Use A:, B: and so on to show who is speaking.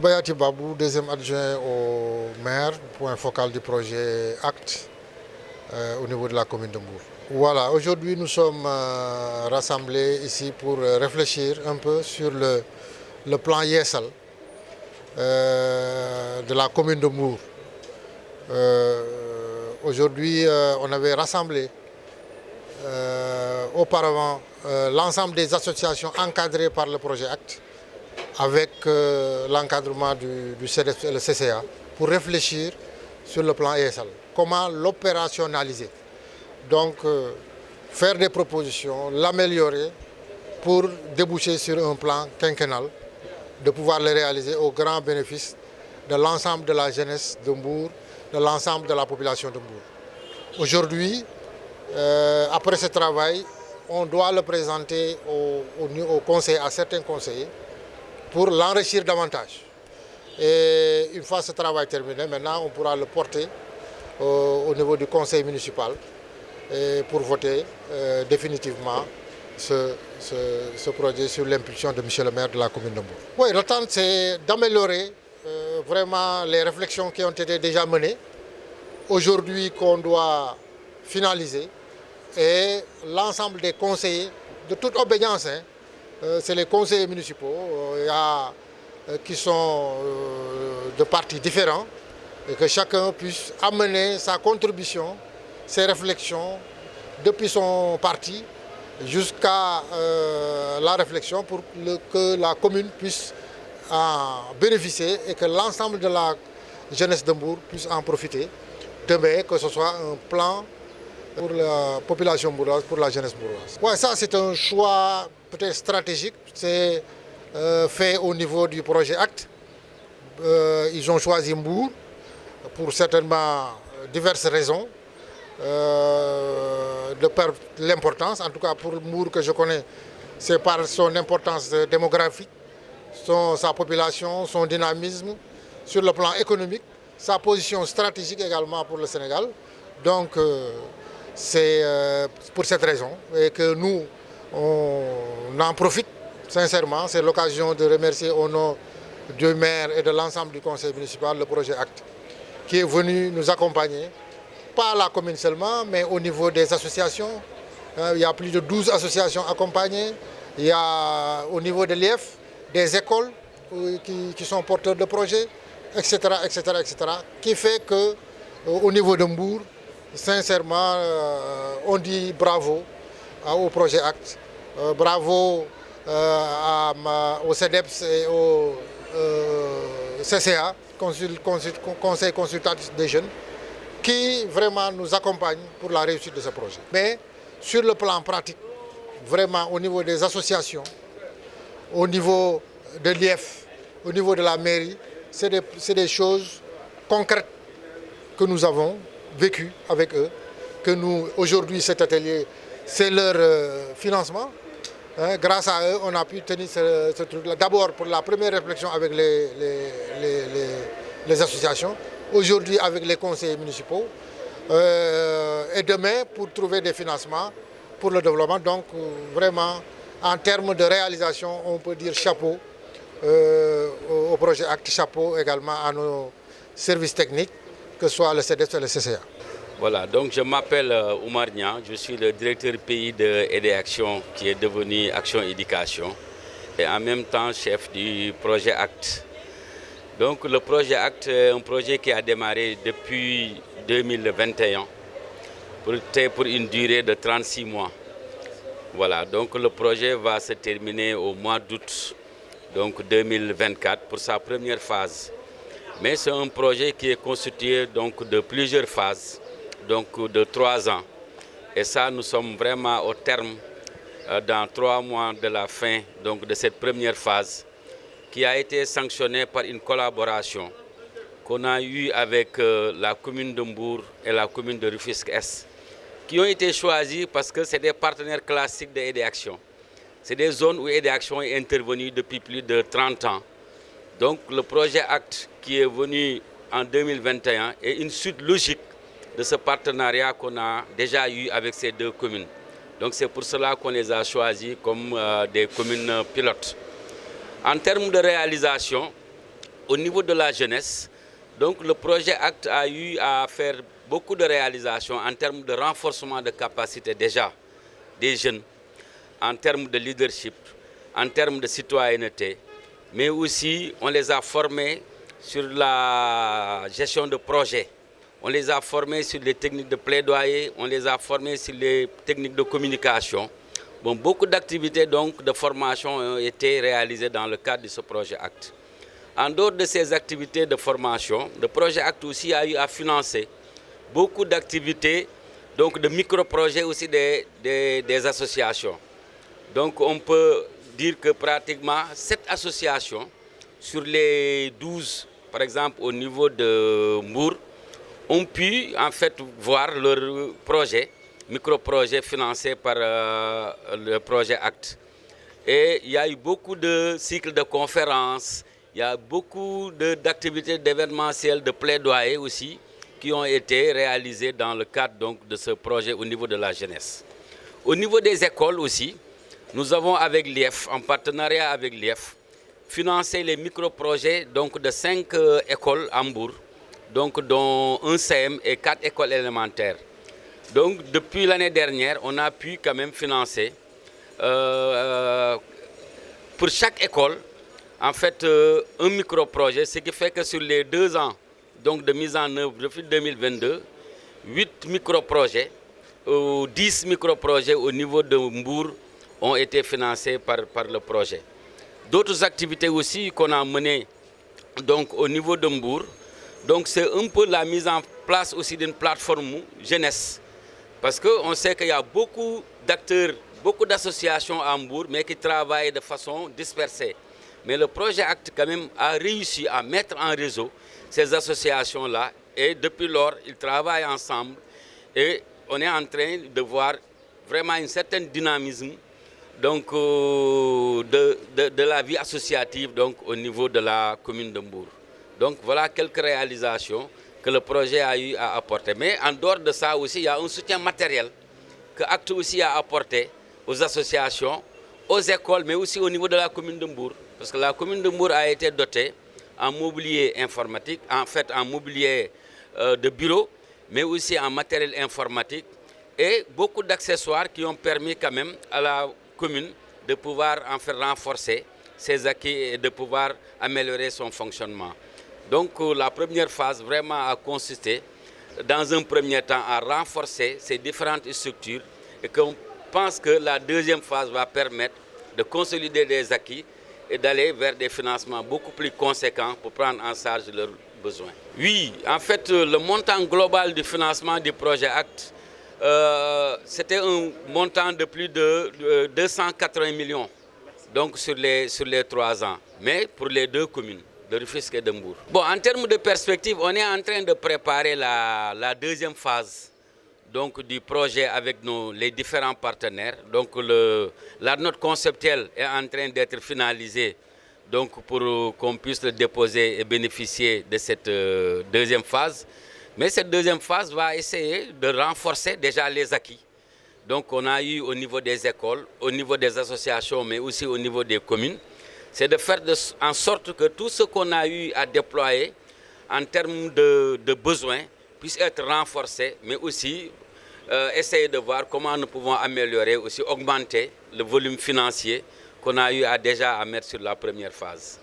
A: Bayati Babou, deuxième adjoint au maire, point focal du projet ACT au niveau de la commune de Mbour. Voilà, aujourd'hui nous sommes rassemblés ici pour réfléchir un peu sur le plan Yessal de la commune de Mbour. Aujourd'hui, on avait rassemblé auparavant l'ensemble des associations encadrées par le projet ACT avec l'encadrement du CDF et le CCA pour réfléchir sur le plan ESL. Comment l'opérationnaliser? Donc, faire des propositions, l'améliorer pour déboucher sur un plan quinquennal, de pouvoir le réaliser au grand bénéfice de l'ensemble de la jeunesse de Mbour, de l'ensemble de la population de Mbour. Aujourd'hui, après ce travail, on doit le présenter au conseil, à certains conseillers, pour l'enrichir davantage. Et une fois ce travail terminé, maintenant on pourra le porter au niveau du conseil municipal et pour voter définitivement ce projet sur l'impulsion de M. le maire de la commune de Mbour. Oui, l'attente c'est d'améliorer vraiment les réflexions qui ont été déjà menées, aujourd'hui qu'on doit finaliser, et l'ensemble des conseillers de toute obédience, c'est les conseillers municipaux qui sont de partis différents et que chacun puisse amener sa contribution, ses réflexions depuis son parti jusqu'à la réflexion pour que la commune puisse en bénéficier et que l'ensemble de la jeunesse de Mbour puisse en profiter. Demain, que ce soit un plan pour la population bourgeoise, pour la jeunesse bourgeoise. Ouais, ça c'est un choix peut-être stratégique, c'est fait au niveau du projet ACT. Ils ont choisi Mbour pour certainement diverses raisons, de par l'importance, en tout cas pour Mbour que je connais, c'est par son importance démographique, sa population, son dynamisme, sur le plan économique, sa position stratégique également pour le Sénégal. Donc c'est pour cette raison et que nous, on en profite sincèrement. C'est l'occasion de remercier au nom du maire et de l'ensemble du conseil municipal le projet ACT qui est venu nous accompagner, pas à la commune seulement, mais au niveau des associations. Il y a plus de 12 associations accompagnées. Il y a au niveau de l'IEF, des écoles qui sont porteurs de projets, etc., etc., etc., qui fait qu'au niveau de Mbour, sincèrement, on dit bravo au projet ACT, bravo au CEDEPS et au CCA, Conseil consultatif des jeunes, qui vraiment nous accompagnent pour la réussite de ce projet. Mais sur le plan pratique, vraiment au niveau des associations, au niveau de l'IEF, au niveau de la mairie, c'est des choses concrètes que nous avons vécu avec eux, que nous, aujourd'hui, cet atelier, c'est leur financement. Grâce à eux, on a pu tenir ce truc-là. D'abord pour la première réflexion avec les associations, aujourd'hui avec les conseillers municipaux, et demain pour trouver des financements pour le développement. Donc vraiment, en termes de réalisation, on peut dire chapeau au projet ACT, chapeau également à nos services techniques, que ce soit le CDF et le CCA.
B: Voilà, donc je m'appelle Oumar Nia, je suis le directeur pays de Aider Action qui est devenu Action Éducation et en même temps chef du projet ACT. Donc le projet ACT est un projet qui a démarré depuis 2021 pour une durée de 36 mois. Voilà, donc le projet va se terminer au mois d'août donc 2024 pour sa première phase. Mais c'est un projet qui est constitué donc de plusieurs phases, donc de 3 ans. Et ça, nous sommes vraiment au terme, dans 3 mois de la fin donc, de cette première phase, qui a été sanctionnée par une collaboration qu'on a eue avec la commune de Mbour et la commune de Rufisque-Est, qui ont été choisis parce que c'est des partenaires classiques de Aider Action. C'est des zones où Aider Action est intervenue depuis plus de 30 ans. Donc le projet ACT qui est venu en 2021 est une suite logique de ce partenariat qu'on a déjà eu avec ces 2 communes. Donc c'est pour cela qu'on les a choisis comme des communes pilotes. En termes de réalisation, au niveau de la jeunesse, donc le projet ACT a eu à faire beaucoup de réalisations en termes de renforcement de capacité déjà des jeunes, en termes de leadership, en termes de citoyenneté, mais aussi on les a formés sur la gestion de projets, on les a formés sur les techniques de plaidoyer, on les a formés sur les techniques de communication. Bon, beaucoup d'activités donc de formation ont été réalisées dans le cadre de ce projet ACT. En dehors de ces activités de formation, le projet ACT aussi a eu à financer beaucoup d'activités, donc de micro-projets aussi des associations. Donc on peut dire que pratiquement 7 associations sur les 12, par exemple au niveau de Mbour, ont pu en fait voir leur projet, micro-projet financé par le projet ACT. Et il y a eu beaucoup de cycles de conférences, il y a beaucoup d'activités d'événementiel, de plaidoyer aussi, qui ont été réalisés dans le cadre donc, de ce projet au niveau de la jeunesse. Au niveau des écoles aussi, nous avons avec l'IEF, en partenariat avec l'IEF, financé les micro-projets donc, de 5 écoles à Mbour, donc, dont un CM et 4 écoles élémentaires. Donc depuis l'année dernière, on a pu quand même financer pour chaque école en fait un micro-projet, ce qui fait que sur les 2 ans donc, de mise en œuvre depuis 2022, 8 micro-projets, 10 micro-projets au niveau de Mbour ont été financés par le projet. D'autres activités aussi qu'on a menées donc, au niveau de Mbour, donc c'est un peu la mise en place aussi d'une plateforme jeunesse. Parce qu'on sait qu'il y a beaucoup d'acteurs, beaucoup d'associations à Mbour, mais qui travaillent de façon dispersée. Mais le projet ACT quand même a réussi à mettre en réseau ces associations-là. Et depuis lors, ils travaillent ensemble. Et on est en train de voir vraiment un certain dynamisme donc, de la vie associative donc, au niveau de la commune de Mbour. Donc voilà quelques réalisations que le projet a eu à apporter. Mais en dehors de ça aussi, il y a un soutien matériel que ACT aussi a apporté aux associations, aux écoles, mais aussi au niveau de la commune de Mbour. Parce que la commune de Mbour a été dotée en mobilier informatique, en fait en mobilier de bureau, mais aussi en matériel informatique et beaucoup d'accessoires qui ont permis quand même à la commune de pouvoir en faire renforcer ses acquis et de pouvoir améliorer son fonctionnement. Donc la première phase vraiment a consisté dans un premier temps à renforcer ces différentes structures et qu'on pense que la deuxième phase va permettre de consolider des acquis et d'aller vers des financements beaucoup plus conséquents pour prendre en charge leurs besoins. Oui, en fait, le montant global du financement du projet ACT, c'était un montant de plus de 280 millions donc sur les 3 ans, mais pour les 2 communes, de Rufisque et de Mbour. Bon, en termes de perspective, on est en train de préparer la deuxième phase donc, du projet avec les différents partenaires. Donc la note conceptuelle est en train d'être finalisée donc, pour qu'on puisse le déposer et bénéficier de cette deuxième phase. Mais cette deuxième phase va essayer de renforcer déjà les acquis. Donc on a eu au niveau des écoles, au niveau des associations, mais aussi au niveau des communes, c'est de faire en sorte que tout ce qu'on a eu à déployer en termes de besoins puisse être renforcé, mais aussi essayer de voir comment nous pouvons améliorer, aussi augmenter le volume financier qu'on a eu déjà à mettre sur la première phase.